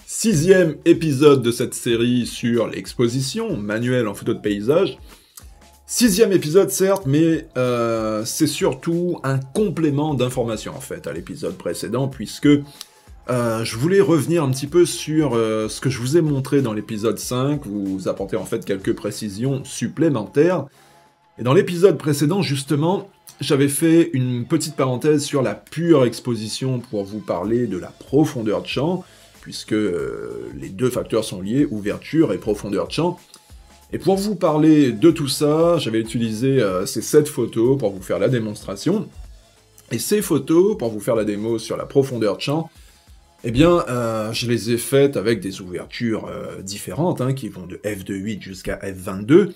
Sixième épisode de cette série sur l'exposition, manuel en photo de paysage. Sixième épisode certes, mais c'est surtout un complément d'information en fait à l'épisode précédent, puisque je voulais revenir un petit peu sur ce que je vous ai montré dans l'épisode 5, vous apporter en fait quelques précisions supplémentaires. Et dans l'épisode précédent, justement, j'avais fait une petite parenthèse sur la pure exposition pour vous parler de la profondeur de champ, puisque les deux facteurs sont liés, ouverture et profondeur de champ. Et pour vous parler de tout ça, j'avais utilisé ces 7 photos pour vous faire la démonstration. Et ces photos, pour vous faire la démo sur la profondeur de champ, eh bien, je les ai faites avec des ouvertures différentes, hein, qui vont de f2.8 jusqu'à f22.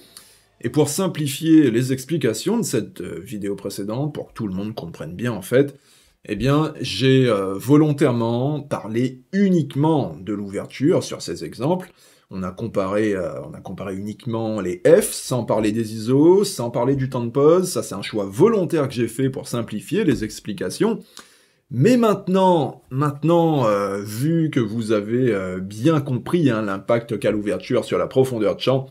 Et pour simplifier les explications de cette vidéo précédente, pour que tout le monde comprenne bien en fait, eh bien, j'ai volontairement parlé uniquement de l'ouverture sur ces exemples. On a comparé uniquement les F, sans parler des ISO, sans parler du temps de pause. Ça, c'est un choix volontaire que j'ai fait pour simplifier les explications. Mais maintenant, vu que vous avez bien compris hein, l'impact qu'a l'ouverture sur la profondeur de champ,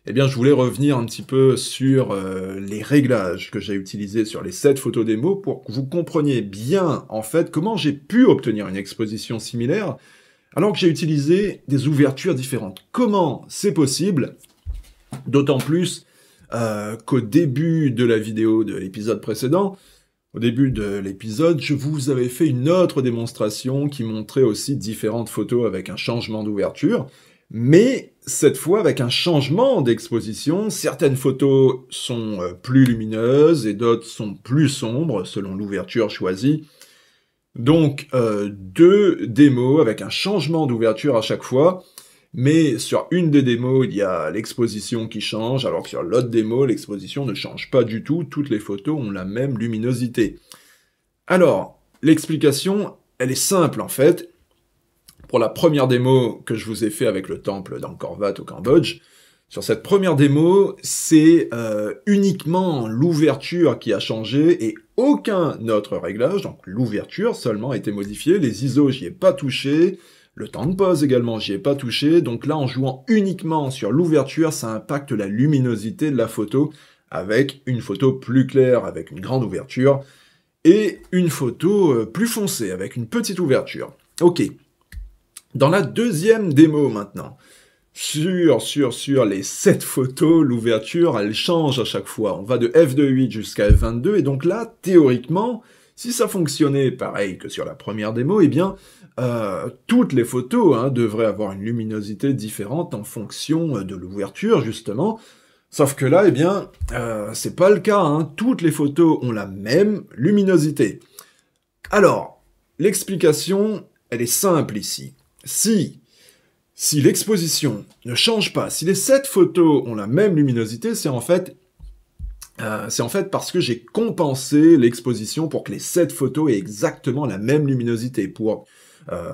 eh bien, je voulais revenir un petit peu sur les réglages que j'ai utilisés sur les 7 photos démo pour que vous compreniez bien, en fait, comment j'ai pu obtenir une exposition similaire alors que j'ai utilisé des ouvertures différentes. Comment c'est possible? D'autant plus qu'au début de la vidéo de l'épisode précédent, au début de l'épisode, je vous avais fait une autre démonstration qui montrait aussi différentes photos avec un changement d'ouverture, mais cette fois avec un changement d'exposition. Certaines photos sont plus lumineuses et d'autres sont plus sombres selon l'ouverture choisie. Donc 2 démos avec un changement d'ouverture à chaque fois, mais sur une des démos il y a l'exposition qui change, alors que sur l'autre démo l'exposition ne change pas du tout, toutes les photos ont la même luminosité. Alors, l'explication, elle est simple en fait. Pour la première démo que je vous ai fait avec le temple d'Angkor Wat au Cambodge, sur cette première démo, c'est uniquement l'ouverture qui a changé et aucun autre réglage, donc l'ouverture seulement a été modifiée, les ISO j'y ai pas touché, le temps de pause également j'y ai pas touché, donc là en jouant uniquement sur l'ouverture, ça impacte la luminosité de la photo avec une photo plus claire avec une grande ouverture et une photo plus foncée avec une petite ouverture. Ok. Dans la deuxième démo maintenant, sur les 7 photos, l'ouverture, elle change à chaque fois. On va de f2.8 jusqu'à f22, et donc là, théoriquement, si ça fonctionnait pareil que sur la première démo, eh bien, toutes les photos hein, devraient avoir une luminosité différente en fonction de l'ouverture, justement. Sauf que là, eh bien, c'est pas le cas, hein. Toutes les photos ont la même luminosité. Alors, l'explication, elle est simple ici. Si l'exposition ne change pas, si les 7 photos ont la même luminosité, c'est en fait parce que j'ai compensé l'exposition pour que les 7 photos aient exactement la même luminosité, pour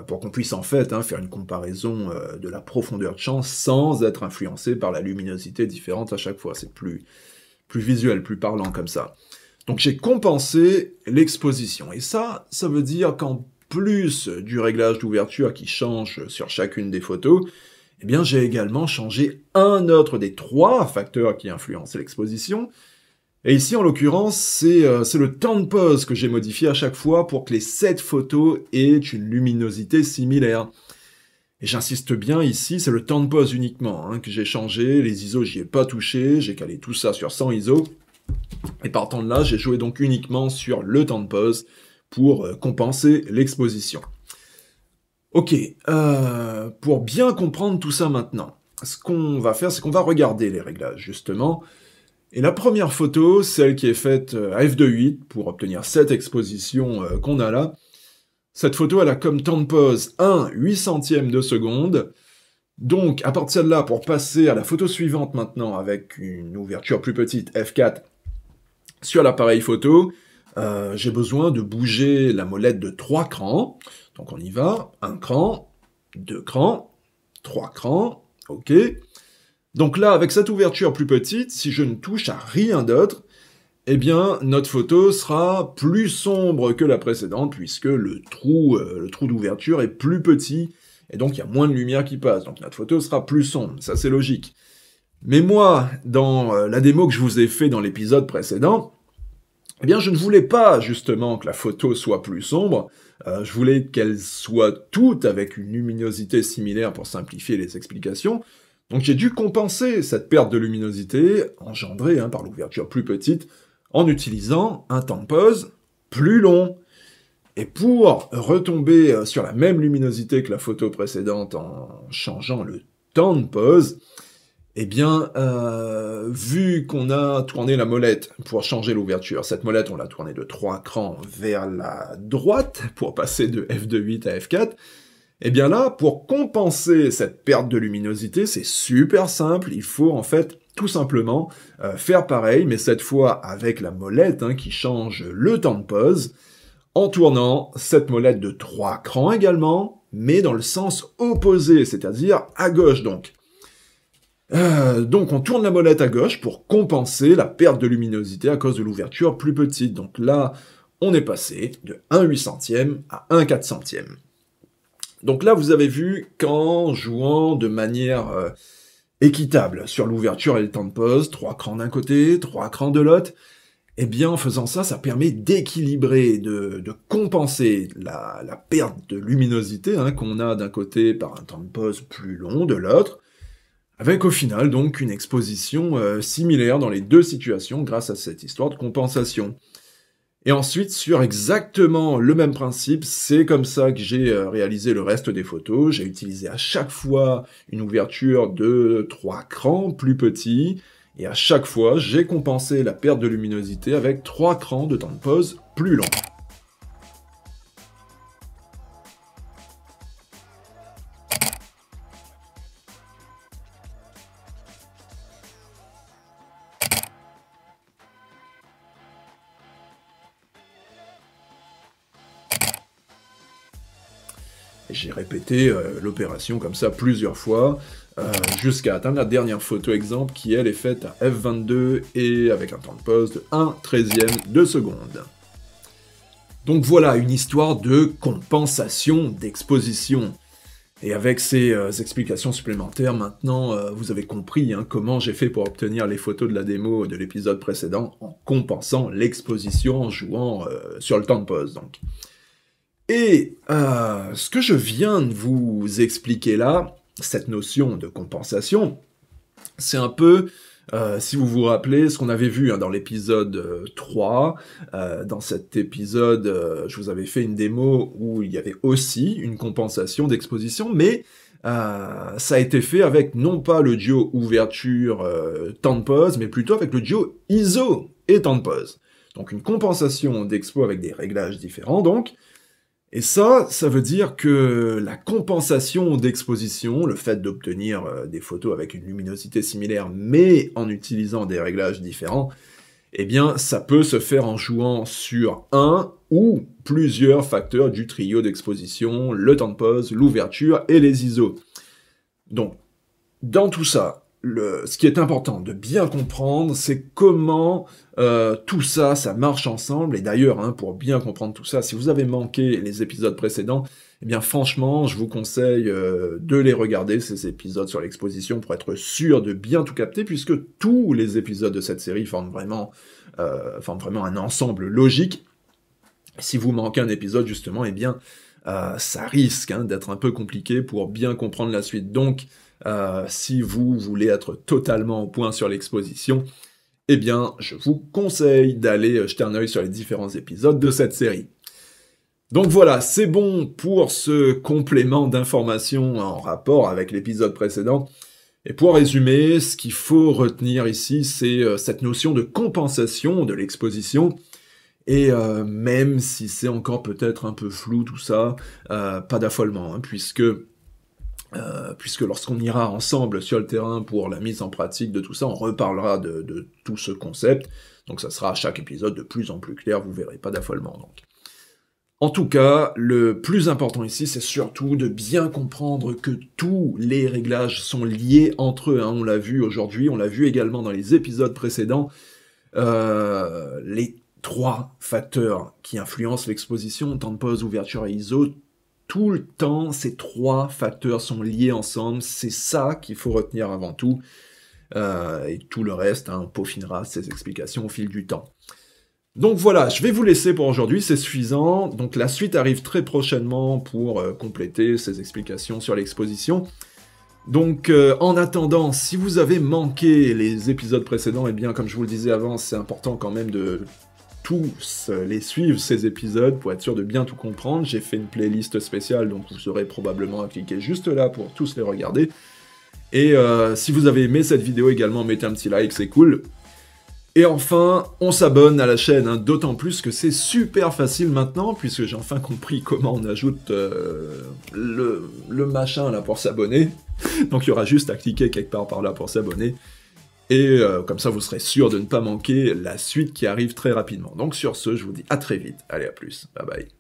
qu'on puisse en fait hein, faire une comparaison de la profondeur de champ sans être influencé par la luminosité différente à chaque fois. C'est plus visuel, plus parlant comme ça. Donc j'ai compensé l'exposition, et ça veut dire qu'en plus du réglage d'ouverture qui change sur chacune des photos, eh bien j'ai également changé un autre des 3 facteurs qui influencent l'exposition. Et ici, en l'occurrence, c'est le temps de pause que j'ai modifié à chaque fois pour que les 7 photos aient une luminosité similaire. Et j'insiste bien ici, c'est le temps de pause uniquement hein, que j'ai changé, les ISO j'y ai pas touché, j'ai calé tout ça sur 100 ISO. Et partant de là, j'ai joué donc uniquement sur le temps de pause pour compenser l'exposition. Ok, pour bien comprendre tout ça maintenant, ce qu'on va faire, c'est qu'on va regarder les réglages, justement. Et la première photo, celle qui est faite à f2.8, pour obtenir cette exposition qu'on a là, cette photo, elle a comme temps de pause 1/800e de seconde. Donc, à partir de là, pour passer à la photo suivante maintenant, avec une ouverture plus petite, f4, sur l'appareil photo, j'ai besoin de bouger la molette de 3 crans. Donc on y va, 1 cran, 2 crans, 3 crans, ok. Donc là, avec cette ouverture plus petite, si je ne touche à rien d'autre, eh bien, notre photo sera plus sombre que la précédente, puisque le trou d'ouverture est plus petit, et donc il y a moins de lumière qui passe, donc notre photo sera plus sombre, ça c'est logique. Mais moi, dans la démo que je vous ai fait dans l'épisode précédent, eh bien je ne voulais pas justement que la photo soit plus sombre, je voulais qu'elle soit toute avec une luminosité similaire pour simplifier les explications, donc j'ai dû compenser cette perte de luminosité, engendrée par l'ouverture plus petite, en utilisant un temps de pause plus long. Et pour retomber sur la même luminosité que la photo précédente en changeant le temps de pause, eh bien, vu qu'on a tourné la molette pour changer l'ouverture, cette molette, on l'a tournée de 3 crans vers la droite, pour passer de f2.8 à f4, eh bien là, pour compenser cette perte de luminosité, c'est super simple, il faut en fait tout simplement faire pareil, mais cette fois avec la molette qui change le temps de pause, en tournant cette molette de 3 crans également, mais dans le sens opposé, c'est-à-dire à gauche donc. Donc on tourne la molette à gauche pour compenser la perte de luminosité à cause de l'ouverture plus petite. Donc là, on est passé de 1/800e à 1/400e. Donc là, vous avez vu qu'en jouant de manière équitable sur l'ouverture et le temps de pause, 3 crans d'un côté, 3 crans de l'autre, eh bien, en faisant ça, ça permet d'équilibrer, de compenser la perte de luminosité qu'on a d'un côté par un temps de pause plus long de l'autre, avec au final donc une exposition similaire dans les deux situations grâce à cette histoire de compensation. Et ensuite, sur exactement le même principe, c'est comme ça que j'ai réalisé le reste des photos. J'ai utilisé à chaque fois une ouverture de 3 crans plus petit, et à chaque fois, j'ai compensé la perte de luminosité avec 3 crans de temps de pause plus long. J'ai répété l'opération comme ça plusieurs fois, jusqu'à atteindre la dernière photo exemple qui elle est faite à f22 et avec un temps de pause de 1/13e de seconde. Donc voilà une histoire de compensation d'exposition. Et avec ces explications supplémentaires, maintenant vous avez compris comment j'ai fait pour obtenir les photos de la démo de l'épisode précédent en compensant l'exposition en jouant sur le temps de pause donc. Et ce que je viens de vous expliquer là, cette notion de compensation, c'est un peu, si vous vous rappelez, ce qu'on avait vu dans l'épisode 3. Dans cet épisode, je vous avais fait une démo où il y avait aussi une compensation d'exposition, mais ça a été fait avec non pas le duo ouverture temps de pause, mais plutôt avec le duo ISO et temps de pause. Donc une compensation d'expo avec des réglages différents donc. Et ça veut dire que la compensation d'exposition, le fait d'obtenir des photos avec une luminosité similaire, mais en utilisant des réglages différents, eh bien, ça peut se faire en jouant sur un ou plusieurs facteurs du trio d'exposition, le temps de pause, l'ouverture et les ISO. Donc, dans tout ça, ce qui est important de bien comprendre, c'est comment tout ça, ça marche ensemble. Et d'ailleurs, pour bien comprendre tout ça, si vous avez manqué les épisodes précédents, eh bien franchement, je vous conseille de les regarder, ces épisodes sur l'exposition, pour être sûr de bien tout capter, puisque tous les épisodes de cette série forment vraiment un ensemble logique. Si vous manquez un épisode, justement, eh bien, ça risque d'être un peu compliqué pour bien comprendre la suite. Donc, si vous voulez être totalement au point sur l'exposition, eh bien, je vous conseille d'aller jeter un œil sur les différents épisodes de cette série. Donc voilà, c'est bon pour ce complément d'informations en rapport avec l'épisode précédent. Et pour résumer, ce qu'il faut retenir ici, c'est cette notion de compensation de l'exposition. Et même si c'est encore peut-être un peu flou tout ça, pas d'affolement, puisque lorsqu'on ira ensemble sur le terrain pour la mise en pratique de tout ça, on reparlera de tout ce concept, donc ça sera à chaque épisode de plus en plus clair, vous verrez, pas d'affolement donc. En tout cas, le plus important ici, c'est surtout de bien comprendre que tous les réglages sont liés entre eux, on l'a vu aujourd'hui, on l'a vu également dans les épisodes précédents, les 3 facteurs qui influencent l'exposition, temps de pause, ouverture et ISO, tout le temps, ces 3 facteurs sont liés ensemble, c'est ça qu'il faut retenir avant tout, et tout le reste, hein, on peaufinera ces explications au fil du temps. Donc voilà, je vais vous laisser pour aujourd'hui, c'est suffisant. Donc la suite arrive très prochainement pour compléter ces explications sur l'exposition. Donc en attendant, si vous avez manqué les épisodes précédents, eh bien comme je vous le disais avant, c'est important quand même de tous les suivre, ces épisodes, pour être sûr de bien tout comprendre. J'ai fait une playlist spéciale, donc vous aurez probablement à cliquer juste là pour tous les regarder. Et si vous avez aimé cette vidéo également, mettez un petit like, c'est cool. Et enfin, on s'abonne à la chaîne, hein, d'autant plus que c'est super facile maintenant, puisque j'ai enfin compris comment on ajoute le machin là pour s'abonner. Donc il y aura juste à cliquer quelque part par là pour s'abonner. Et comme ça, vous serez sûr de ne pas manquer la suite qui arrive très rapidement. Donc sur ce, je vous dis à très vite. Allez, à plus. Bye bye.